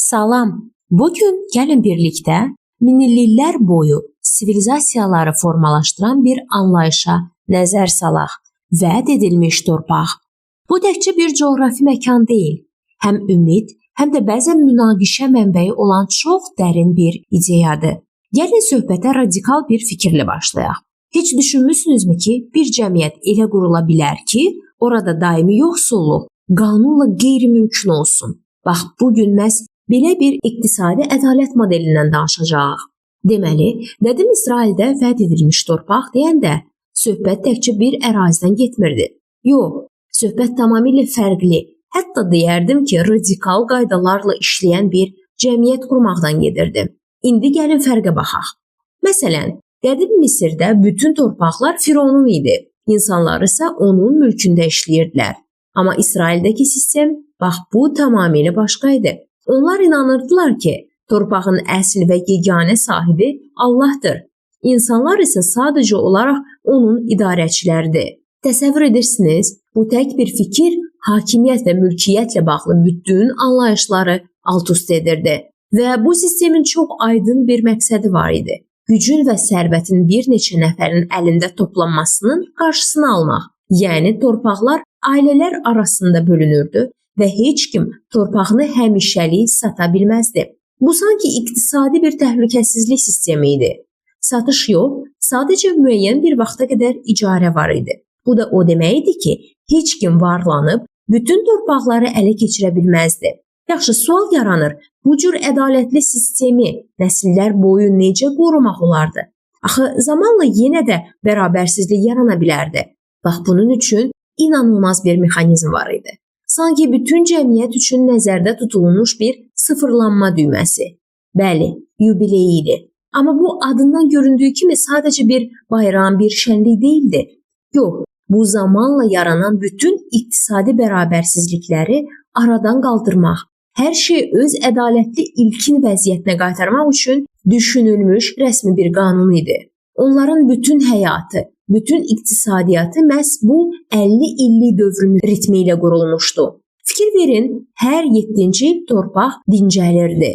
Salam. Bugün gəlin birlikdə minilliklər boyu sivilizasiyaları formalaşdıran bir anlayışa nəzər salaq. Vəd edilmiş torpaq. Bu təkcə bir coğrafi məkan deyil. Həm ümid, həm də bəzən münaqişə mənbəyi olan çox dərin bir ideyadır. Gəlin söhbətə radikal bir fikirlə başlayaq. Heç düşünmüsünüzmü ki, bir cəmiyyət elə qurula bilər ki, orada daimi yoxsulluq qanunla qeyri-mümkün olsun. Bax, bugün məhz belə bir iqtisadi ədalət modelindən danışacağıq. Deməli, Qədim İsraildə vəd edilmiş torpaq deyəndə söhbət təkcə bir ərazidən getmirdi. Yox, söhbət tamamilə fərqli, hətta deyərdim ki, radikal qaydalarla işləyən bir cəmiyyət qurmaqdan gedirdi. İndi gəlin fərqə baxaq. Məsələn, Qədim Misirdə bütün torpaqlar Fironun idi. İnsanlar isə onun mülkündə işləyirdilər. Amma İsraildəki sistem, bax bu tamamilə başqa idi. Onlar inanırdılar ki, torpağın əsl və yeganə sahibi Allahdır. İnsanlar isə sadəcə olaraq onun idarəçiləridir. Təsəvvür edirsiniz, bu tək bir fikir hakimiyyət və mülkiyyətlə bağlı bütün anlayışları alt-üst edirdi. Və bu sistemin çox aydın bir məqsədi var idi. Gücün və sərvətin bir neçə nəfərin əlində toplanmasının qarşısını almaq. Yəni torpaqlar ailələr arasında bölünürdü və heç kim torpağını həmişəlik sata bilməzdi. Bu sanki iqtisadi bir təhlükəsizlik sistemi idi. Satış yox, sadəcə müəyyən bir vaxta qədər icarə var idi. Bu da o demək idi ki, heç kim varlanıb bütün torpaqları ələ keçirə bilməzdi. Yaxşı, sual yaranır, bu cür ədalətli sistemi nəsillər boyu necə qorumaq olardı? Axı, zamanla yenə də bərabərsizlik yarana bilərdi. Bax, bunun üçün inanılmaz bir mexanizm var idi. Sanki bütün cəmiyyət üçün nəzərdə tutulmuş bir sıfırlanma düyməsi. Bəli, yubiley idi. Amma bu adından göründüyü kimi sadəcə bir bayram, bir şənlik deyildi. Yox, bu zamanla yaranan bütün iqtisadi bərabərsizlikləri aradan qaldırmaq, hər şeyi öz ədalətli ilkin vəziyyətinə qaytarmaq üçün düşünülmüş rəsmi bir qanun idi. Onların bütün həyatı, bütün iqtisadiyyatı məhz bu 50 illik dövrün ritmi ilə qurulmuşdu. Fikir verin, hər 7-ci il torpaq dincəlirdi.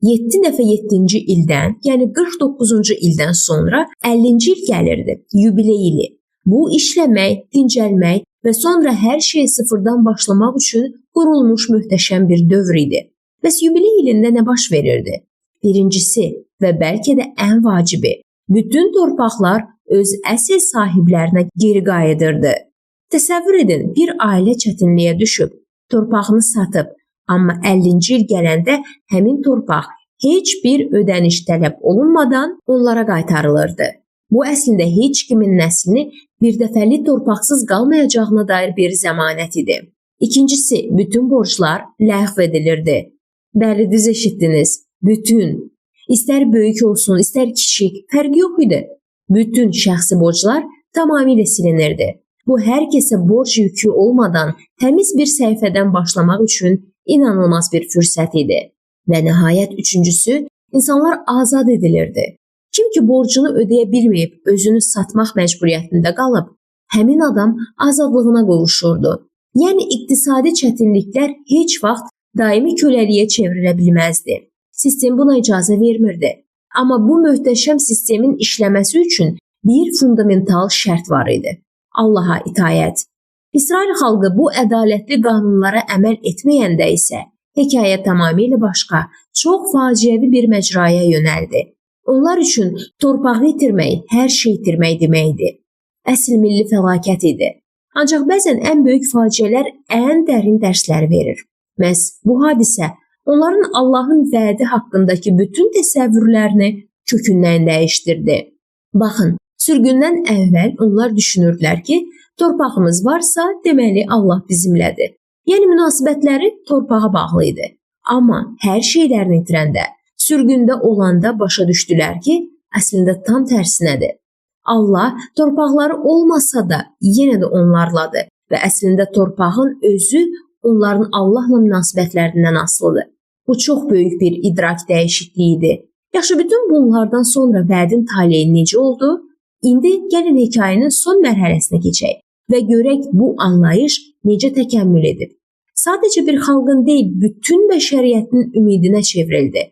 7 dəfə 7-ci ildən, yəni 49-cu ildən sonra 50-ci il gəlirdi, yubiley ili. Bu işləmək, dincəlmək və sonra hər şeyi sıfırdan başlamaq üçün qurulmuş möhtəşəm bir dövr idi. Bəs yubiley ilində nə baş verirdi? Birincisi və bəlkə də ən vacibi, bütün torpaqlar öz əsl sahiblərinə geri qayıdırdı. Təsəvvür edin, bir ailə çətinliyə düşüb, torpağını satıb, amma 50-ci il gələndə həmin torpaq heç bir ödəniş tələb olunmadan onlara qaytarılırdı. Bu əslində heç kimin nəslini birdəfəli torpaqsız qalmayacağına dair bir zəmanət idi. İkincisi, bütün borclar ləğv edilirdi. Bəli, düz eşitdiniz, bütün. İstər böyük olsun, istər kiçik, fərqi yox idi. Bütün şəxsi borclar tamamilə silinirdi. Bu, hər kəsə borc yükü olmadan təmiz bir səhifədən başlamaq üçün inanılmaz bir fürsət idi. Və nəhayət üçüncüsü, insanlar azad edilirdi. Kim ki borcunu ödəyə bilməyib, özünü satmaq məcburiyyətində qalıb, həmin adam azadlığına qovuşurdu. Yəni, iqtisadi çətinliklər heç vaxt daimi köləliyə çevrilə bilməzdi. Sistem buna icazə vermirdi. Amma bu möhtəşəm sistemin işləməsi üçün bir fundamental şərt var idi. Allaha itayət. İsrail xalqı bu ədalətli qanunlara əməl etməyəndə isə hekayə tamamilə başqa, çox faciəvi bir məcraya yönəldi. Onlar üçün torpağı itirmək, hər şey itirmək deməkdir. Əsl milli fəlakət idi. Ancaq bəzən ən böyük faciələr ən dərin dərsləri verir. Məhz bu hadisə onların Allahın vədi haqqındakı bütün təsəvvürlərini kökündən dəyişdirdi. Baxın, sürgündən əvvəl onlar düşünürdülər ki, torpağımız varsa, deməli Allah bizimlədir. Yəni münasibətləri torpağa bağlı idi. Amma hər şeylərini itirəndə, sürgündə olanda başa düşdülər ki, əslində tam tərsinədir. Allah torpaqları olmasa da yenə də onlarladır və əslində torpağın özü onların Allahla münasibətlərindən asılıdır. Bu çox böyük bir idrak dəyişikliyi idi. Yaxşı, bütün bunlardan sonra vədin taleyi necə oldu? İndi gəlin hekayənin son mərhələsinə keçək və görək bu anlayış necə təkəmmül edib. sadəcə bir xalqın deyil, bütün bəşəriyyətin ümidinə çevrildi.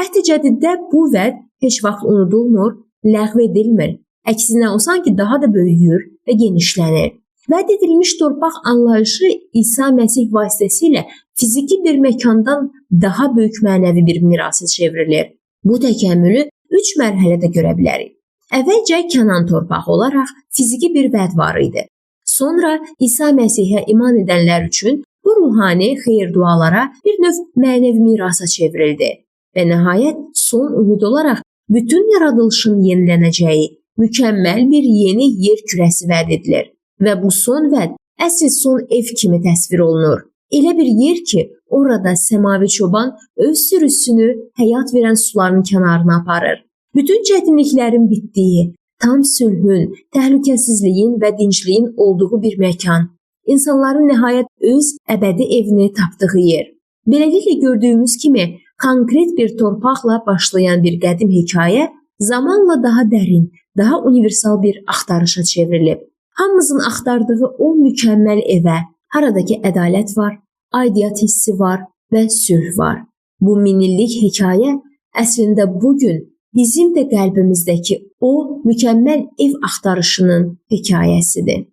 Əhd-i Cədiddə bu vəd heç vaxt unudulmur, ləğv edilmir. Əksinə o sanki daha da böyüyür və genişlənir. Vəd edilmiş torpaq anlayışı İsa Məsih vasitəsilə fiziki bir məkandan daha böyük mənəvi bir mirasa çevrilir. Bu təkəmmülü 3 mərhələdə görə bilərik. Əvvəlcə Kənan torpağı olaraq fiziki bir vəd var idi. Sonra İsa Məsihə iman edənlər üçün bu ruhani xeyir dualara bir növ mənəvi mirasa çevrildi. Və nəhayət son ümid olaraq bütün yaradılışın yenilənəcəyi mükəmməl bir yeni yer kürəsi vəd edilir. Və bu son vəd əsl son ev kimi təsvir olunur. Elə bir yer ki, orada səmavi çoban öz sürüsünü həyat verən suların kənarına aparır. Bütün çətinliklərin bitdiyi, tam sülhün, təhlükəsizliyin və dincliyin olduğu bir məkan. İnsanların nəhayət öz əbədi evini tapdığı yer. Beləliklə gördüyümüz kimi, konkret bir torpaqla başlayan bir qədim hekayə zamanla daha dərin, daha universal bir axtarışa çevrilib. Hamımızın axtardığı o mükəmməl evə, haradakı ədalət var, aidiyyət hissi var və sülh var. Bu minillik hekayə əslində bugün bizim də qəlbimizdəki o mükəmməl ev axtarışının hekayəsidir.